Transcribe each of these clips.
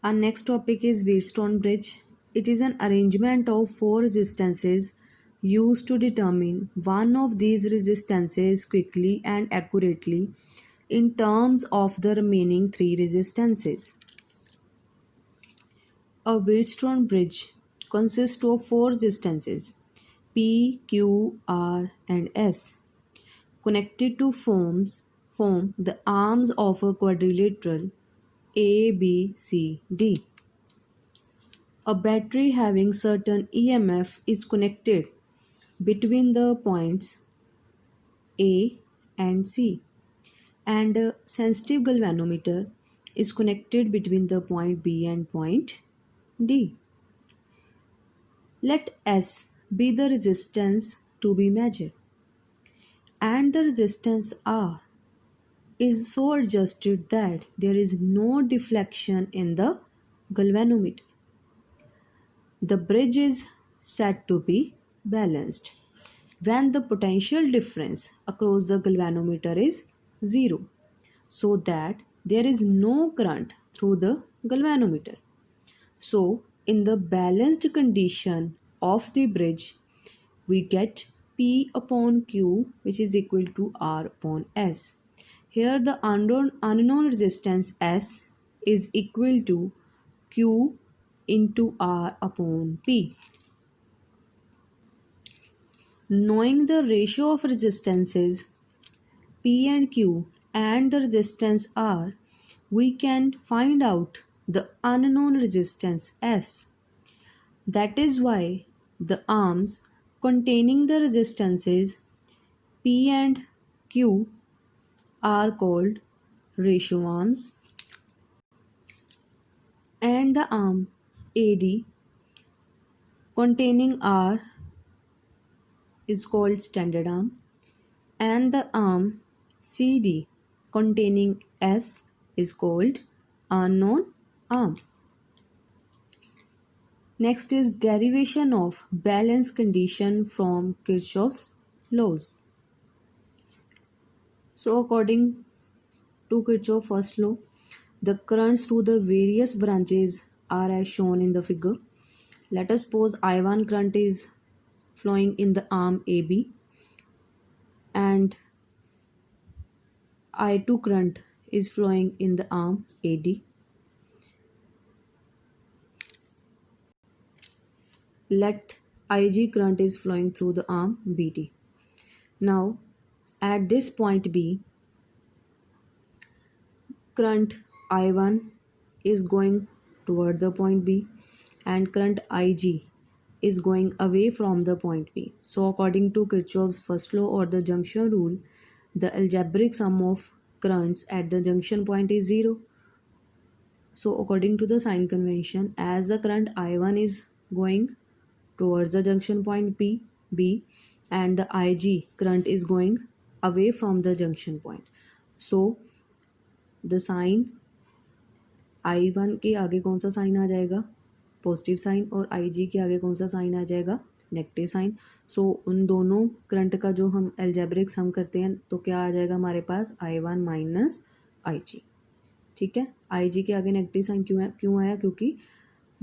Our next topic is Wheatstone bridge. It is an arrangement of four resistances used to determine one of these resistances quickly and accurately in terms of the remaining three resistances. A Wheatstone bridge consists of four resistances P, Q, R, and S connected to form the arms of a quadrilateral A, B, C, D. A battery having certain EMF is connected between the points A and C, and a sensitive galvanometer is connected between the point B and point D. Let S be the resistance to be measured, and the resistance R is so adjusted that there is no deflection in the galvanometer. The bridge is said to be balanced when the potential difference across the galvanometer is 0, so that there is no current through the galvanometer. So, in the balanced condition of the bridge, we get P upon Q, which is equal to R upon S. Here the unknown resistance S is equal to Q into R upon P. Knowing the ratio of resistances P and Q and the resistance R, we can find out the unknown resistance S. That is why the arms containing the resistances P and Q are called ratio arms, and the arm AD containing R is called standard arm, and the arm CD containing S is called unknown arm. Next is derivation of balance condition from Kirchhoff's laws. So according to Kirchhoff's first law, the currents through the various branches are as shown in the figure. Let us suppose I1 current is flowing in the arm AB and I2 current is flowing in the arm AD. Let IG current is flowing through the arm BD. Now at this point B, current I1 is going toward the point B and current IG is going away from the point B. So according to Kirchhoff's first law or the junction rule, the algebraic sum of currents at the junction point is 0. So according to the sign convention, as the current I1 is going towards the junction point B and the IG current is going away from the junction point. So the sign I1 के आगे कौन सा sign आ जाएगा, positive sign, और IG के आगे कौन सा साइन आ जाएगा, नेगेटिव साइन. सो उन दोनों करंट का जो हम एल्जेब्रिक सम करते हैं तो क्या आ जाएगा हमारे पास I1 माइनस IG. ठीक है, IG के आगे नेगेटिव साइन क्यों आया, क्योंकि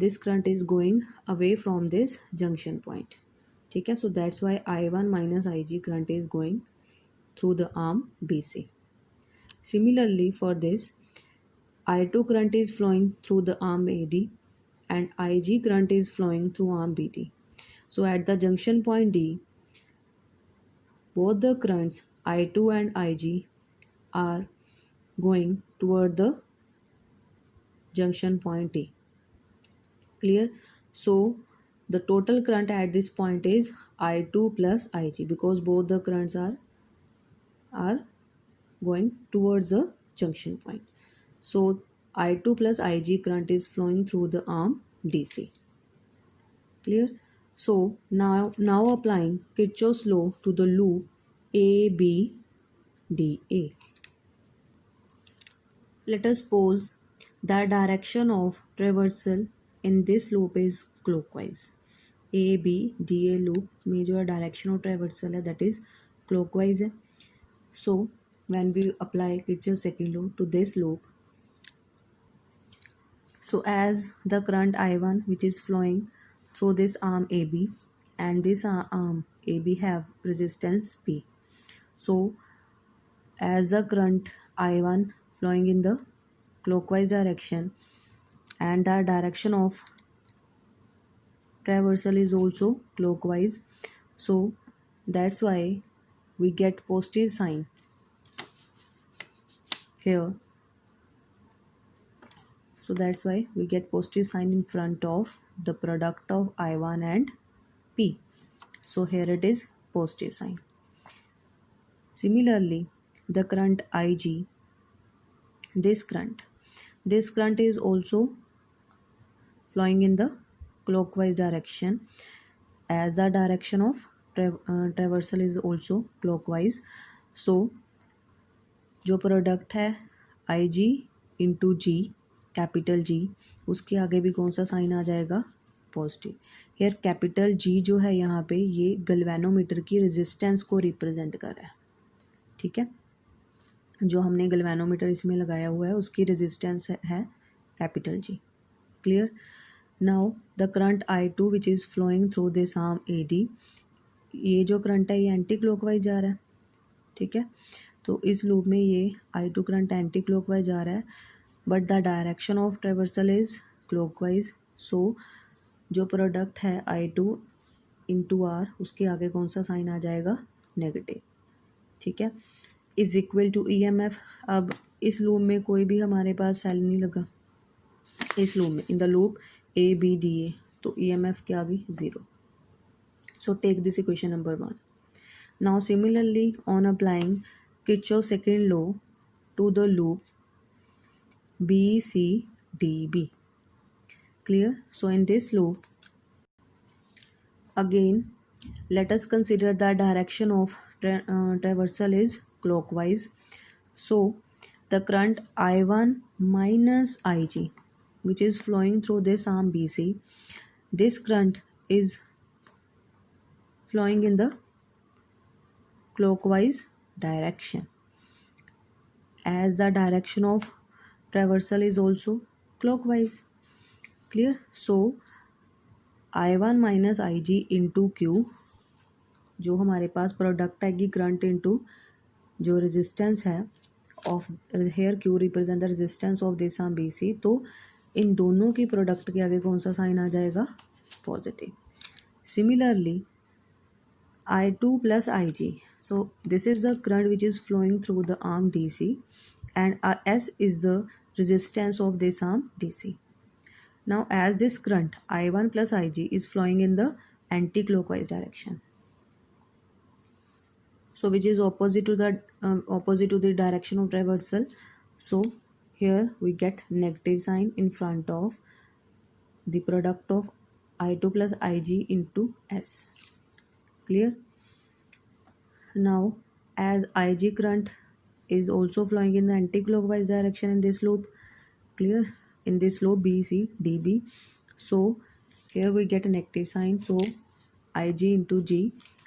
this current is going away from this junction point. ठीक है, so that's why I1 minus IG current is going through the arm BC. Similarly for this, I2 current is flowing through the arm AD and IG current is flowing through arm BD. So at the junction point D, both the currents I2 and IG are going toward the junction point D. Clear? So the total current at this point is I2 plus IG because both the currents are going towards the junction point. So I2 plus IG current is flowing through the arm DC. Clear? So now applying Kirchhoff's law to the loop ABDA. Let us suppose the direction of traversal in this loop is clockwise. ABDA loop में जो direction of traversal है that is clockwise है. So when we apply Kirchhoff's second law to this loop, So as the current I1 which is flowing through this arm AB and this arm AB have resistance P. So as the current I1 flowing in the clockwise direction and the direction of traversal is also clockwise, so that's why we get positive sign here. So that's why we get positive sign in front of the product of I1 and P. So here it is positive sign. Similarly, the current IG, this current is also flowing in the clockwise direction as the direction of traversal is also clockwise. So जो product है आई जी into G capital G उसके आगे भी कौन सा sign आ जाएगा positive. Hair capital G जो है यहाँ पे ये गल्वेनोमीटर की रेजिस्टेंस को रिप्रेजेंट कर रहा है. ठीक है, जो हमने गल्वेनोमीटर इसमें लगाया हुआ है उसकी रेजिस्टेंस है capital G. Clear. Now the current I two which is flowing through this arm A D, ये जो करंट है ये एंटी क्लॉकवाइज जा रहा है. ठीक है, तो इस लूप में ये I two current anticlockwise जा रहा है but the direction of traversal is clockwise. So जो प्रोडक्ट है आई टू इंटू आर उसके आगे कौन सा साइन आ जाएगा नेगेटिव. ठीक है, is equal to E M F. अब इस लूप में कोई भी हमारे पास सेल नहीं लगा इस लूप में in the loop A B D A, तो ई एम एफ क्या आ गई 0. So take this equation number 1. Now similarly on applying Kirchhoff's second law to the loop B, C, D, B. Clear? So in this loop, again, let us consider the direction of traversal is clockwise. So the current I1 minus IG, which is flowing through this arm BC, this current is flowing in the clockwise direction as the direction of traversal is also clockwise. Clear. So I1 minus IG into Q, जो हमारे पास product आएगी current into जो resistance है of here Q represent the resistance of this arm B C. तो इन दोनों की प्रोडक्ट के आगे कौन सा साइन आ जाएगा positive. Similarly I2 plus IG. So this is the current which is flowing through the arm DC and S is the resistance of this arm DC. Now as this current I1 plus IG is flowing in the anti-clockwise direction, so which is opposite to the direction of traversal. So here we get negative sign in front of the product of I2 plus IG into S. Clear. Now as IG current is also flowing in the anti-clockwise direction in this loop. Clear. In this loop BC DB, so here we get a negative sign. So IG into G,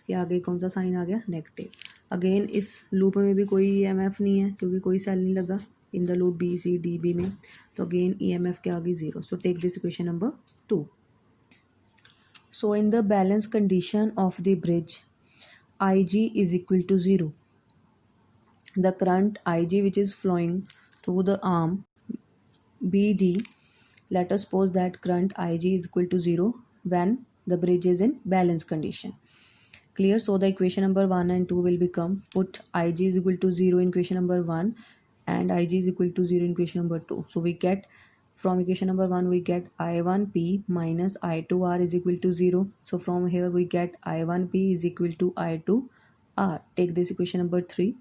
ये आगे कौन सा sign आ गया negative. Again इस loop में भी कोई EMF नहीं है क्योंकि कोई सेल नहीं लगा इन द लूप BC DB में, तो अगेन EMF क्या आ गई 0. So take this equation number 2. So in the balance condition of the bridge, IG is equal to 0. The current IG which is flowing through the arm BD, let us suppose that current IG is equal to 0 when the bridge is in balance condition. Clear. So the equation number 1 and 2 will become, put IG is equal to 0 in equation number 1 and IG is equal to 0 in equation number 2. So we get from equation number 1 we get I1P minus I2R is equal to 0. So from here we get I1P is equal to I2R. Take this equation number 3.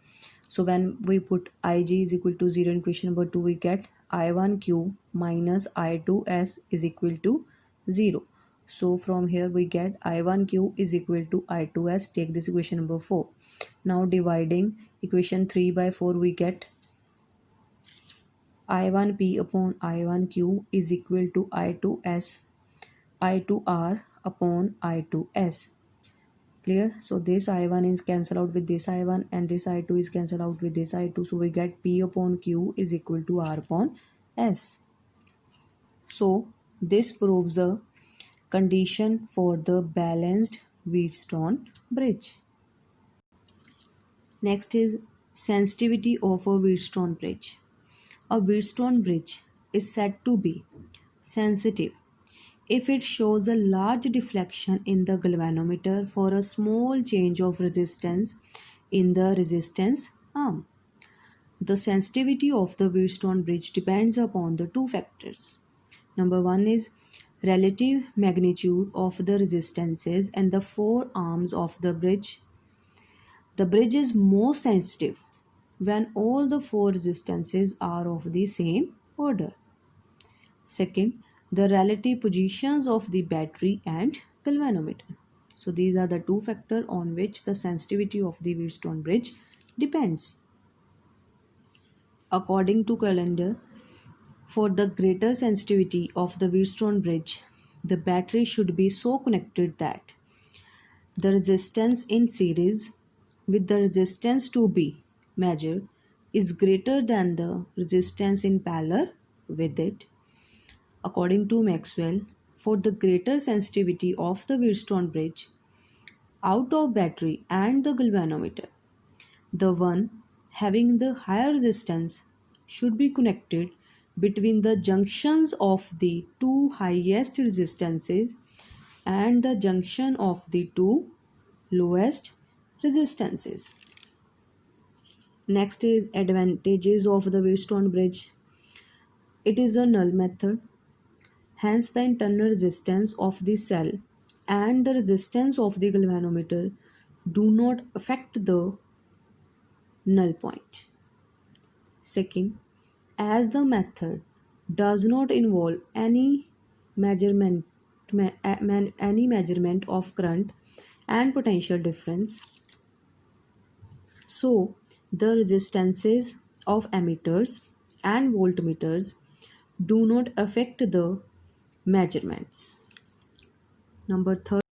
So when we put IG is equal to 0 in equation number 2 we get I1Q minus I2S is equal to 0. So from here we get I1Q is equal to I2S. Take this equation number 4. Now dividing equation 3 by 4 we get I1P upon I1Q is equal to I2S I2R upon I2S. Clear. So this I1 is cancelled out with this I1 and this I2 is cancelled out with this I2. So we get P upon Q is equal to R upon S. So this proves the condition for the balanced Wheatstone bridge. Next is sensitivity of a Wheatstone bridge. A Wheatstone bridge is said to be sensitive if it shows a large deflection in the galvanometer for a small change of resistance in the resistance arm. The sensitivity of the Wheatstone bridge depends upon the two factors. Number one is relative magnitude of the resistances and the four arms of the bridge. The bridge is most sensitive when all the four resistances are of the same order. Second, the relative positions of the battery and galvanometer. So these are the two factors on which the sensitivity of the Wheatstone bridge depends. According to calendar, for the greater sensitivity of the Wheatstone bridge, the battery should be so connected that the resistance in series with the resistance to be measured is greater than the resistance in parallel with it. According to Maxwell, for the greater sensitivity of the Wheatstone bridge, out of battery and the galvanometer, the one having the higher resistance should be connected between the junctions of the two highest resistances and the junction of the two lowest resistances. Next is advantages of the Wheatstone bridge. It is a null method. Hence, the internal resistance of the cell and the resistance of the galvanometer do not affect the null point. Second, as the method does not involve any measurement of current and potential difference, so the resistances of ammeters and voltmeters do not affect the measurements. Number 3.